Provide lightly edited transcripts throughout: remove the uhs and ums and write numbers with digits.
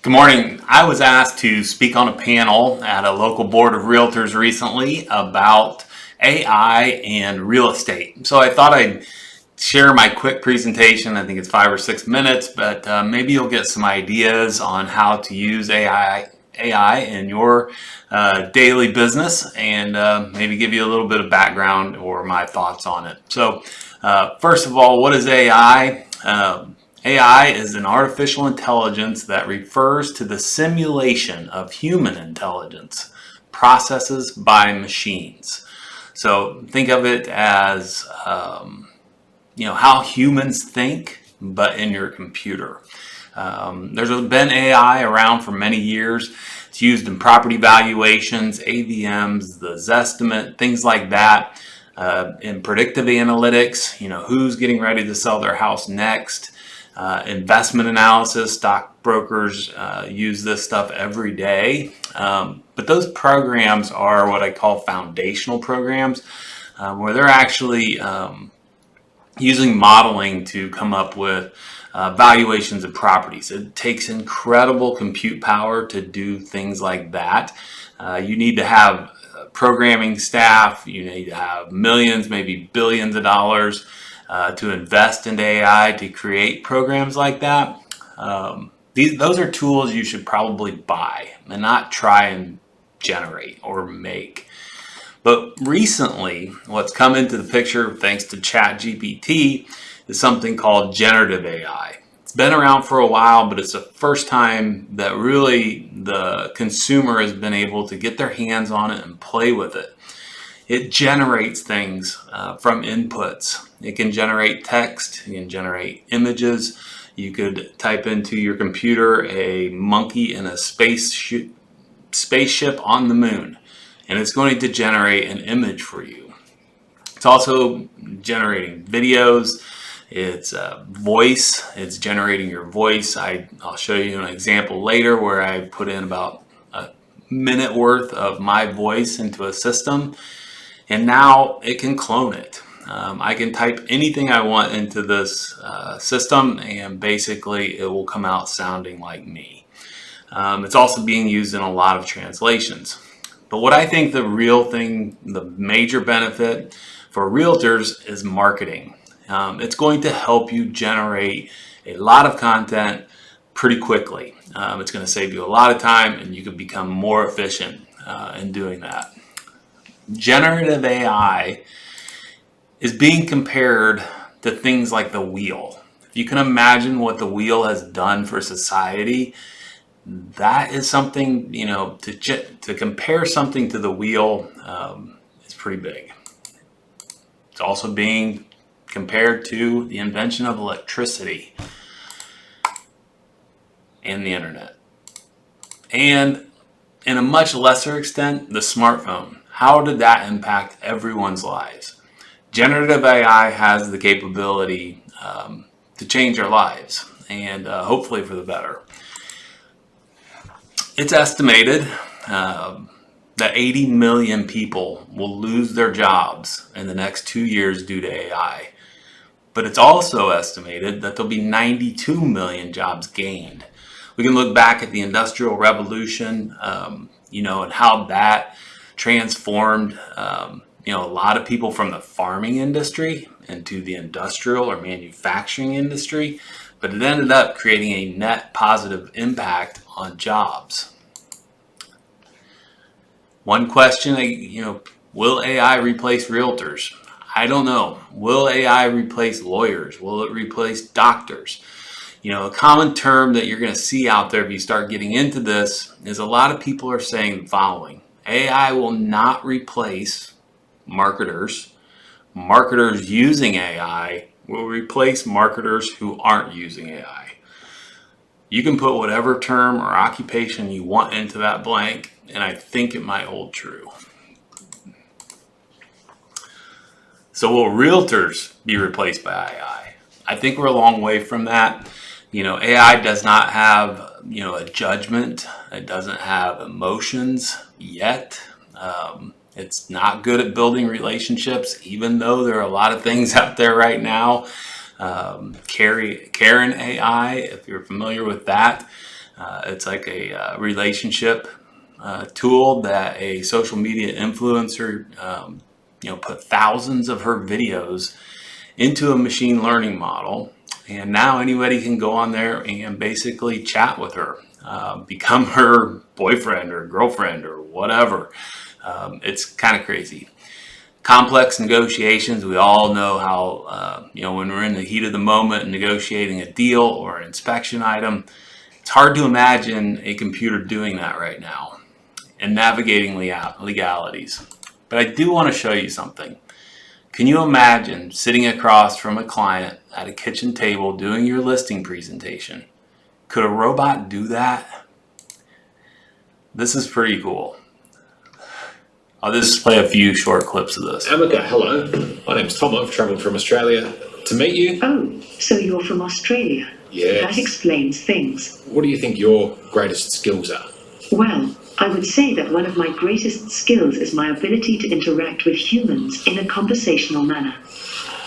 Good morning. I was asked to speak on a panel at a local board of realtors recently about AI and real estate. So I thought I'd share my quick presentation. I think it's 5 or 6 minutes, but maybe you'll get some ideas on how to use AI in your daily business, and maybe give you a little bit of background or my thoughts on it. So first of all, what is AI? AI is an artificial intelligence that refers to the simulation of human intelligence processes by machines. So think of it as how humans think, but in your computer. There's been AI around for many years. It's used in property valuations, AVMs, the Zestimate, things like that. In predictive analytics, who's getting ready to sell their house next. Investment analysis, stockbrokers use this stuff every day. But those programs are what I call foundational programs, where they're actually using modeling to come up with valuations of properties. It takes incredible compute power to do things like that. You need to have programming staff, you need to have millions, maybe billions of dollars to invest into AI to create programs like that. Those are tools you should probably buy and not try and generate or make. But recently, what's come into the picture thanks to ChatGPT is something called generative AI. It's been around for a while, but it's the first time that really the consumer has been able to get their hands on it and play with it. It generates things from inputs. It can generate text, it can generate images. You could type into your computer a monkey in a spaceship on the moon, and it's going to generate an image for you. It's also generating videos. It's voice. It's generating your voice. I'll show you an example later where I put in about a minute worth of my voice into a system. And now it can clone it. I can type anything I want into this system, and basically it will come out sounding like me. It's also being used in a lot of translations. But what I think the major benefit for realtors is marketing. It's going to help you generate a lot of content pretty quickly. It's going to save you a lot of time, and you can become more efficient in doing that. Generative AI is being compared to things like the wheel. If you can imagine what the wheel has done for society, that is something, to compare something to the wheel is pretty big. It's also being compared to the invention of electricity and the internet. And in a much lesser extent, the smartphone. How did that impact everyone's lives? Generative AI has the capability to change our lives, and hopefully for the better. It's estimated that 80 million people will lose their jobs in the next 2 years due to AI. But it's also estimated that there'll be 92 million jobs gained. We can look back at the Industrial Revolution, and how that transformed a lot of people from the farming industry into the industrial or manufacturing industry, but it ended up creating a net positive impact on jobs. One question, will AI replace realtors? I don't know. Will AI replace lawyers? Will it replace doctors? A common term that you're going to see out there if you start getting into this is a lot of people are saying the following: AI will not replace marketers. Marketers using AI will replace marketers who aren't using AI. You can put whatever term or occupation you want into that blank, and I think it might hold true. So will realtors be replaced by AI? I think we're a long way from that. AI does not have, a judgment. It doesn't have emotions yet. It's not good at building relationships, even though there are a lot of things out there right now. Karen AI, if you're familiar with that, It's like a relationship tool that a social media influencer, put thousands of her videos into a machine learning model. And now anybody can go on there and basically chat with her, become her boyfriend or girlfriend or whatever. It's kind of crazy. Complex negotiations, we all know how, when we're in the heat of the moment negotiating a deal or an inspection item, it's hard to imagine a computer doing that right now and navigating legalities. But I do want to show you something. Can you imagine sitting across from a client at a kitchen table doing your listing presentation? Could a robot do that? This is pretty cool. I'll just play a few short clips of this. Amica, hello. My name's Tomah. I've travelled from Australia to meet you. Oh, so you're from Australia? Yes. That explains things. What do you think your greatest skills are? Well, I would say that one of my greatest skills is my ability to interact with humans in a conversational manner.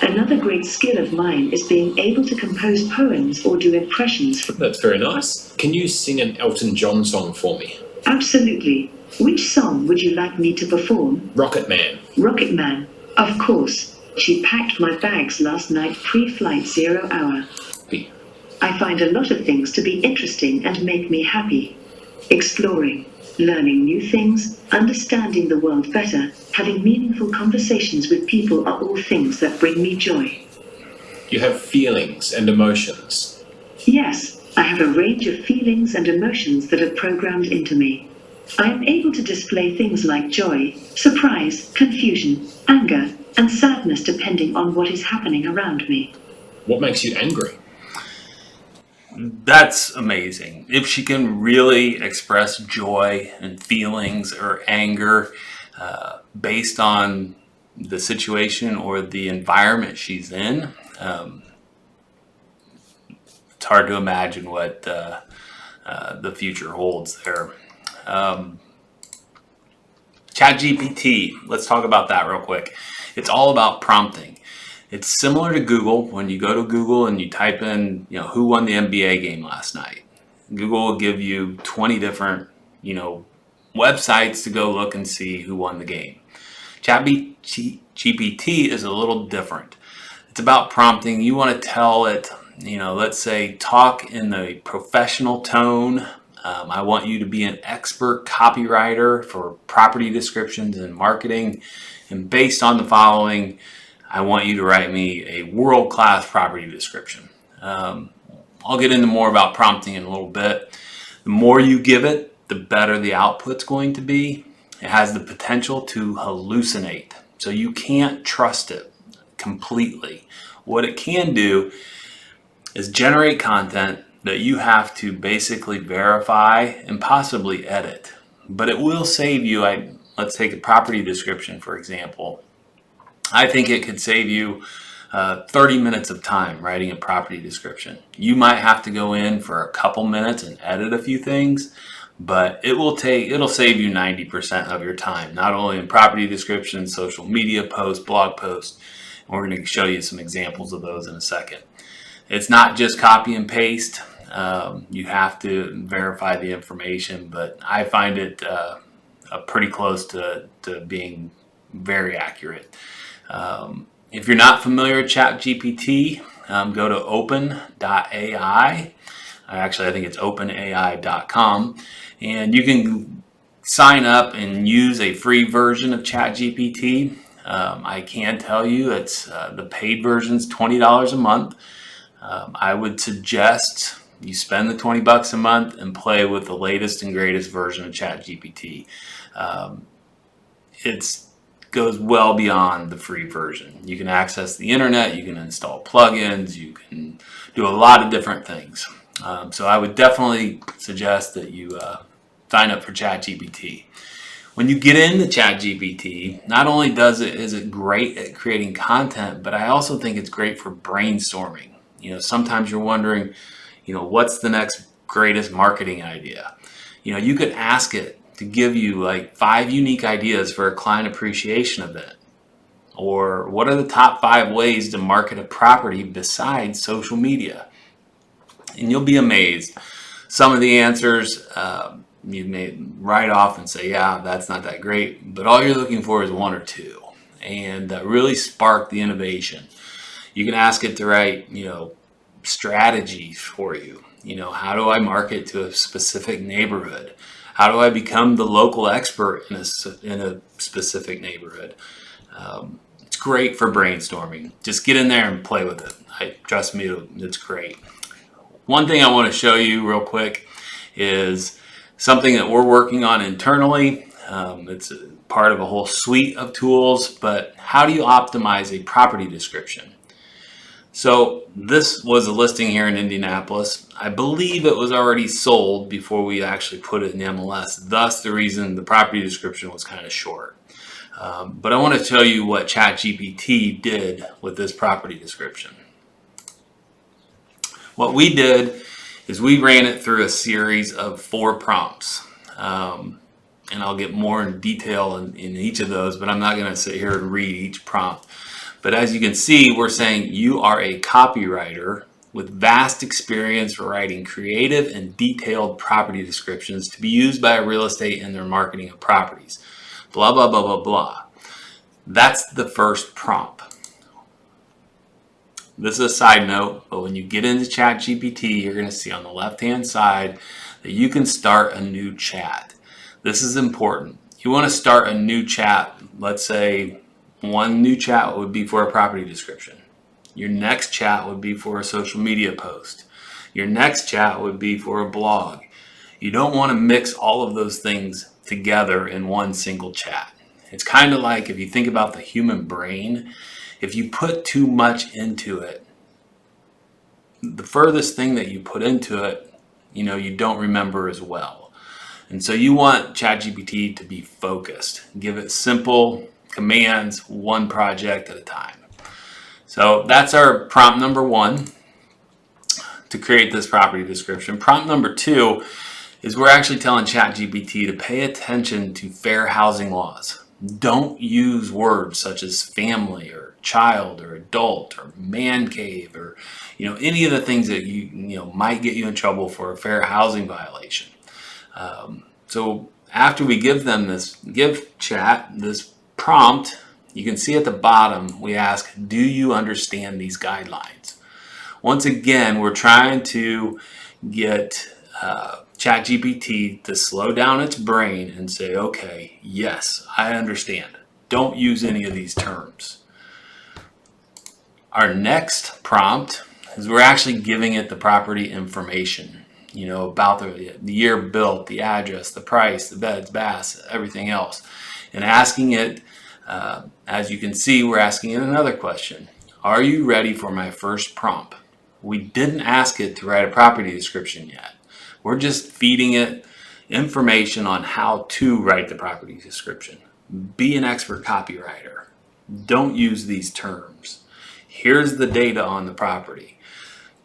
Another great skill of mine is being able to compose poems or do impressions. That's very nice. Can you sing an Elton John song for me? Absolutely. Which song would you like me to perform? Rocket Man. Rocket Man. Of course. She packed my bags last night pre-flight 0 hour. I find a lot of things to be interesting and make me happy. Exploring, learning new things, understanding the world better, having meaningful conversations with people are all things that bring me joy. You have feelings and emotions. Yes, I have a range of feelings and emotions that are programmed into me. I am able to display things like joy, surprise, confusion, anger, and sadness depending on what is happening around me. What makes you angry? That's amazing. If she can really express joy and feelings or anger based on the situation or the environment she's in, it's hard to imagine what the future holds there. ChatGPT, let's talk about that real quick. It's all about prompting. It's similar to Google. When you go to Google and you type in, who won the NBA game last night, Google will give you 20 different, websites to go look and see who won the game. ChatGPT is a little different. It's about prompting. You want to tell it, let's say, talk in a professional tone. I want you to be an expert copywriter for property descriptions and marketing. And based on the following, I want you to write me a world-class property description. I'll get into more about prompting in a little bit. The more you give it, the better the output's going to be. It has the potential to hallucinate, so you can't trust it completely. What it can do is generate content that you have to basically verify and possibly edit. But it will save you, let's take a property description, for example. I think it could save you 30 minutes of time writing a property description. You might have to go in for a couple minutes and edit a few things, but it'll save you 90% of your time, not only in property descriptions, social media posts, blog posts. And we're going to show you some examples of those in a second. It's not just copy and paste. You have to verify the information, but I find it pretty close to being very accurate. If you're not familiar with ChatGPT, go to open.ai. Actually, I think it's openai.com. And you can sign up and use a free version of ChatGPT. I can tell you it's the paid version's $20 a month. I would suggest you spend the $20 a month and play with the latest and greatest version of ChatGPT. It goes well beyond the free version. You can access the internet, you can install plugins, you can do a lot of different things. So I would definitely suggest that you sign up for ChatGPT. When you get into ChatGPT, not only is it great at creating content, but I also think it's great for brainstorming. Sometimes you're wondering, what's the next greatest marketing idea? You could ask it to give you like 5 unique ideas for a client appreciation event. Or what are the top 5 ways to market a property besides social media? And you'll be amazed. Some of the answers you may write off and say, yeah, that's not that great, but all you're looking for is one or two, and really spark the innovation. You can ask it to write, strategies for you. How do I market to a specific neighborhood? How do I become the local expert in a specific neighborhood? It's great for brainstorming. Just get in there and play with it. Trust me, it's great. One thing I want to show you real quick is something that we're working on internally. It's part of a whole suite of tools, but how do you optimize a property description? So this was a listing here in Indianapolis. I believe it was already sold before we actually put it in MLS. Thus the reason the property description was kind of short. But I want to tell you what ChatGPT did with this property description. What we did is we ran it through a series of 4 prompts. And I'll get more in detail in each of those, but I'm not going to sit here and read each prompt. But as you can see, we're saying you are a copywriter with vast experience for writing creative and detailed property descriptions to be used by real estate in their marketing of properties. Blah, blah, blah, blah, blah. That's the first prompt. This is a side note, but when you get into ChatGPT, you're going to see on the left-hand side that you can start a new chat. This is important. You want to start a new chat. Let's say one new chat would be for a property description. Your next chat would be for a social media post. Your next chat would be for a blog. You don't want to mix all of those things together in one single chat. It's kind of like if you think about the human brain, if you put too much into it, the furthest thing that you put into it, you don't remember as well. And so you want ChatGPT to be focused. Give it simple commands, one project at a time. So that's our prompt number 1 to create this property description. Prompt number 2 is we're actually telling ChatGPT to pay attention to fair housing laws. Don't use words such as family or child or adult or man cave or any of the things that you might get you in trouble for a fair housing violation. So after we give chat this prompt, you can see at the bottom we ask, do you understand these guidelines? Once again, we're trying to get ChatGPT to slow down its brain and say, okay, yes, I understand. Don't use any of these terms. Our next prompt is we're actually giving it the property information, about the year built, the address, the price, the beds, baths, everything else. And asking it, as you can see, we're asking it another question. Are you ready for my first prompt? We didn't ask it to write a property description yet. We're just feeding it information on how to write the property description. Be an expert copywriter. Don't use these terms. Here's the data on the property.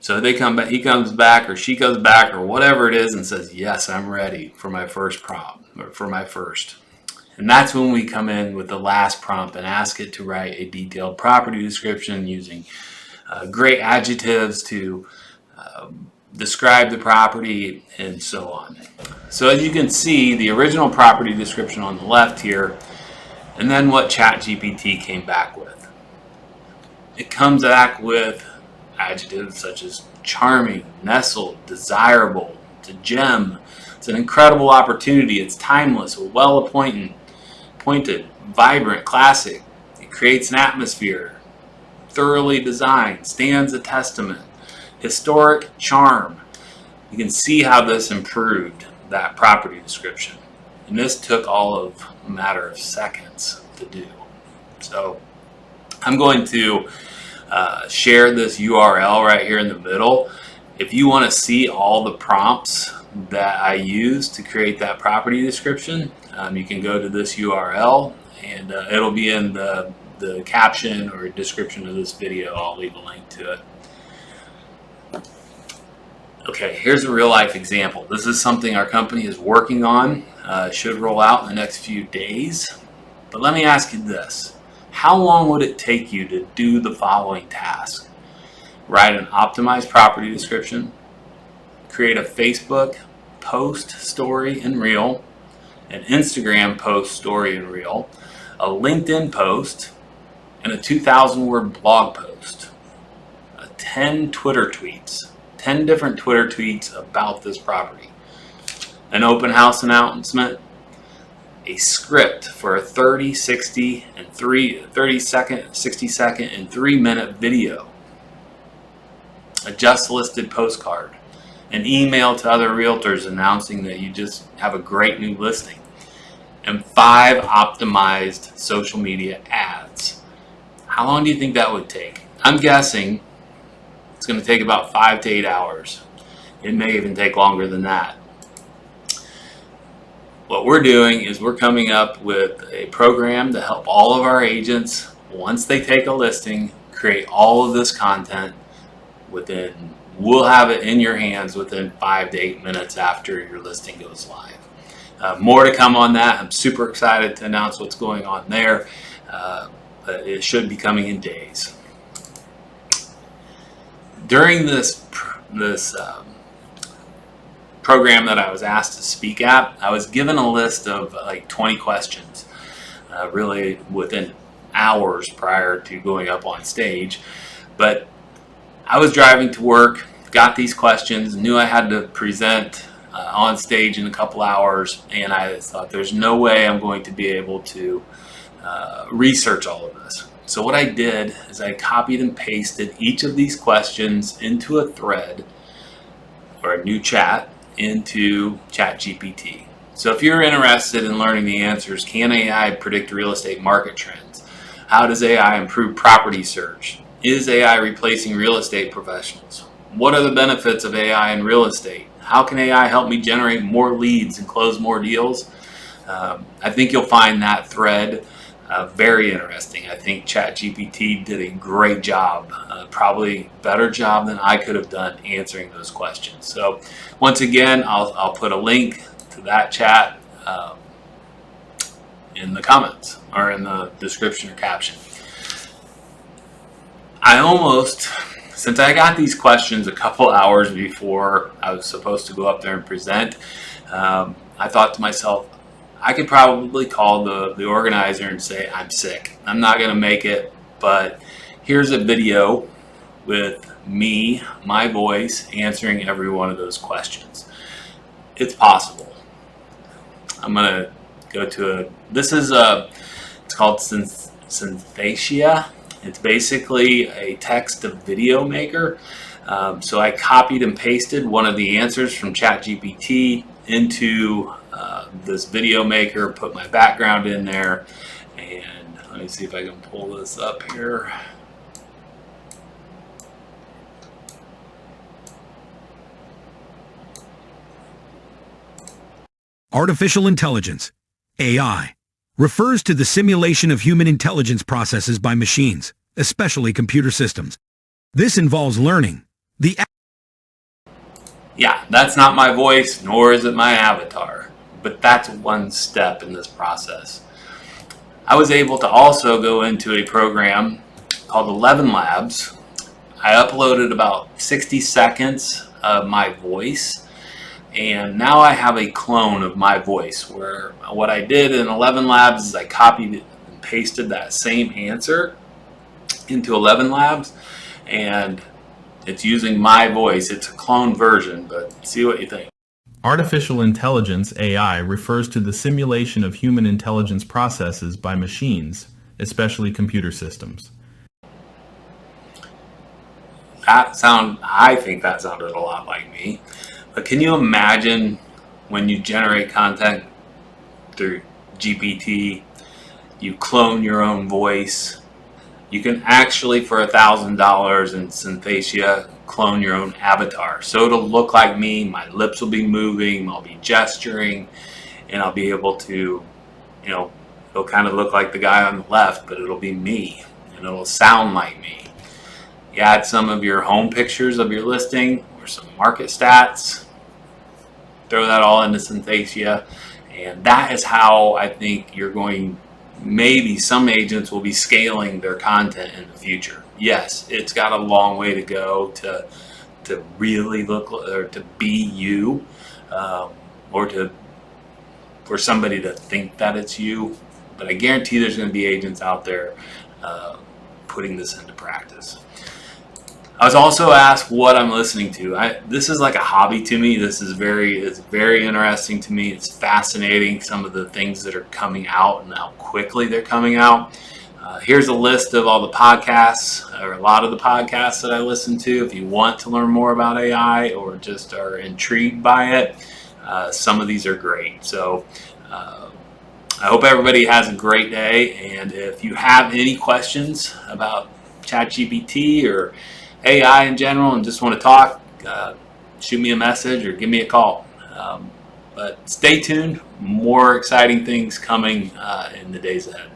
So he comes back or she comes back or whatever it is and says, yes, I'm ready for my first prompt or for my first. And that's when we come in with the last prompt and ask it to write a detailed property description using great adjectives to describe the property and so on. So as you can see, the original property description on the left here, and then what ChatGPT came back with. It comes back with adjectives such as charming, nestled, desirable, it's a gem, it's an incredible opportunity, it's timeless, well-appointed, vibrant, classic, it creates an atmosphere, thoroughly designed, stands a testament, historic charm. You can see how this improved that property description. And this took all of a matter of seconds to do. So I'm going to share this URL right here in the middle. If you want to see all the prompts that I use to create that property description, you can go to this URL and it'll be in the caption or description of this video. I'll leave a link to it. Okay, here's a real life example. This is something our company is working on, should roll out in the next few days. But let me ask you this. How long would it take you to do the following task? Write an optimized property description, create a Facebook post, story, and reel, an Instagram post, story, and reel, a LinkedIn post, and a 2,000-word blog post, 10 Twitter tweets, 10 different Twitter tweets about this property, an open house announcement, a script for a 30, 60, and 30-second, 60-second, and 3-minute video, a just listed postcard, an email to other realtors announcing that you just have a great new listing, and 5 optimized social media ads. How long do you think that would take? I'm guessing it's going to take about 5 to 8 hours. It may even take longer than that. What we're doing is we're coming up with a program to help all of our agents, once they take a listing, create all of this content we'll have it in your hands within 5 to 8 minutes after your listing goes live. More to come on that. I'm super excited to announce what's going on there. But it should be coming in days. During this program that I was asked to speak at, I was given a list of like 20 questions, really within hours prior to going up on stage. But I was driving to work, got these questions, knew I had to present on stage in a couple hours, and I thought there's no way I'm going to be able to research all of this. So what I did is I copied and pasted each of these questions into a thread or a new chat into ChatGPT. So if you're interested in learning the answers, can AI predict real estate market trends? How does AI improve property search? Is AI replacing real estate professionals? What are the benefits of AI in real estate? How can AI help me generate more leads and close more deals? I think you'll find that thread very interesting. I think ChatGPT did a great job, probably better job than I could have done answering those questions. So once again, I'll put a link to that chat in the comments or in the description or caption. Since I got these questions a couple hours before I was supposed to go up there and present, I thought to myself, I could probably call the organizer and say, I'm sick. I'm not going to make it, but here's a video with me, my voice, answering every one of those questions. It's possible. I'm going to go to it's called Synthesia. It's basically a text to video maker. So I copied and pasted one of the answers from ChatGPT into this video maker, put my background in there, and let me see if I can pull this up here. Artificial intelligence, AI, refers to the simulation of human intelligence processes by machines, especially computer systems. This involves learning. Yeah, that's not my voice, nor is it my avatar, but that's one step in this process. I was able to also go into a program called 11 Labs. I uploaded about 60 seconds of my voice, and now I have a clone of my voice, where what I did in 11 Labs is I copied and pasted that same answer into 11 Labs, and it's using my voice. It's a clone version, but see what you think. Artificial intelligence, AI, refers to the simulation of human intelligence processes by machines, especially computer systems. I think that sounded a lot like me. But can you imagine when you generate content through GPT, you clone your own voice? You can actually, for $1,000 in Synthesia, clone your own avatar. So it'll look like me, my lips will be moving, I'll be gesturing, and I'll be able to, it'll kind of look like the guy on the left, but it'll be me, and it'll sound like me. You add some of your home pictures of your listing or some market stats, throw that all into Synthesia, and that is how I think maybe some agents will be scaling their content in the future. Yes, it's got a long way to go to really look or to be you, or for somebody to think that it's you. But I guarantee there's going to be agents out there putting this into practice. I was also asked what I'm listening to. This is like a hobby to me. It's very interesting to me. It's fascinating, some of the things that are coming out and how quickly they're coming out. Here's a list of all the podcasts, or a lot of the podcasts that I listen to. If you want to learn more about AI or just are intrigued by it, some of these are great. So I hope everybody has a great day. And if you have any questions about ChatGPT or AI in general and just want to talk, shoot me a message or give me a call. But stay tuned. More exciting things coming in the days ahead.